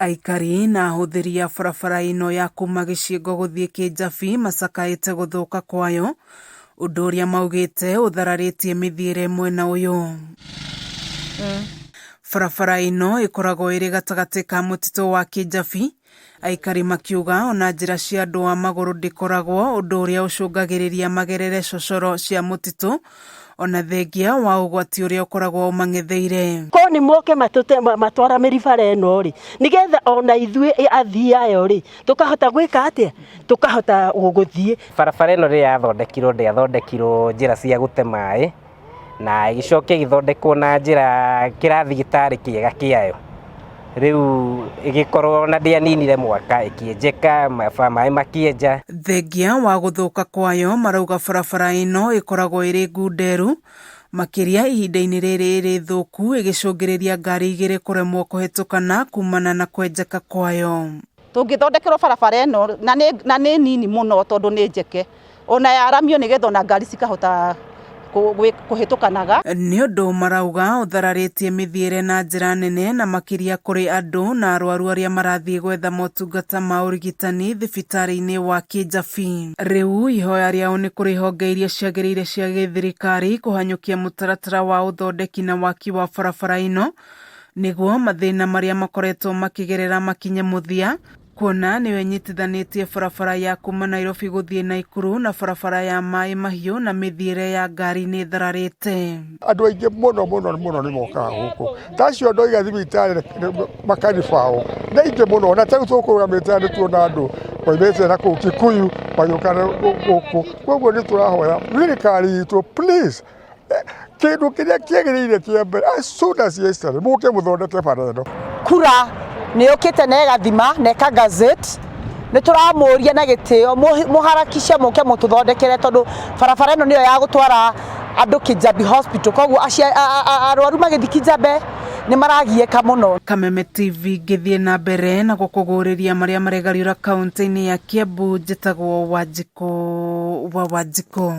Aikari na AHUTHIRI ya barabara ino ya kuuma Gichiengo guthii KIJABE macakaite guthuka kwayo, undu uria maugite uthararitie mithiire mwena uyu. Barabara ino ikoragwo iri gatagati ka mutitu wa KIJABE, aikari makiuga ona njira cia andu a maguru ndikoragwo, undu uria ucungagiriria magerere cocoro cia mutitu ona thengia wa ugwati uria ukoragwo umang'etheire. Ko ni moke matwara miribara eno ri nigetha ona ithuĩ athii ayo ri tukahota gwika atia tukahota guthii. Barabara eno ri yathondekirwo njira cia gute MAAI na igicoke githondekwo na njira kirathi gitari kiega kiayo. Riu igikorwo na ndianinire mwaka ikienjeka MAAI makienja. Thengia wa guthuka kwayo marauga barabara ino ikoragwo iri ngunderu makiria ihinda-ini riri iri thuku igicungiriria ngari igiri kuremwo kuhitukana kumana na kwenjeka kwayo. Tungithondekerwo barabara eno na ni nini muno tondu ni njeke ona yaramio nigetha na ngari cikahota kuhitukanaga. Ni undu marauga uthararitie mithiire na njira nene na makiria kuri andu na arwaru aria marathie gwetha motungata ma urigitani thibitari-ini wa KIJABE. Riu ihoya riao ni kuri honge iria ciagiriire cia githirikari kuhanyukia mutaratara wa uthondeki na waki wa barabara ino niguo mathina maria makoretwo makigerera makinye muthia, kuona ni wenyitithanitie barabara ya kuma NAIROBI guthii NAKURU na barabara ya MAHIU na mithiire ya ngari ni thararite. Andu aingi muno ni mokaga guku tacio ndoiga thibitari makanibao na ingi muno na tau tukugamite ni tuona andu moimite na kuu Kikuyu magioka guku. Koguo ni turahoya thirikari itu please kindu kiria kiagiriire kiambe as soon as yesterday muke muthondeke bara ino. Kura ni ukite na gathima na ka gazette ni turamuria na gitio muharakisha muke mututhondekere tondu barabara ino niyo ya gutwara andu KIJABE hospital. Koguo arwaru magithi KIJABE ni maragieka muno. Kameme TV githie na mbere na gukuguriria maria maregariura kaunti-ini ya Kiambu. Njitagwo Wanjiko wa Wanjiko.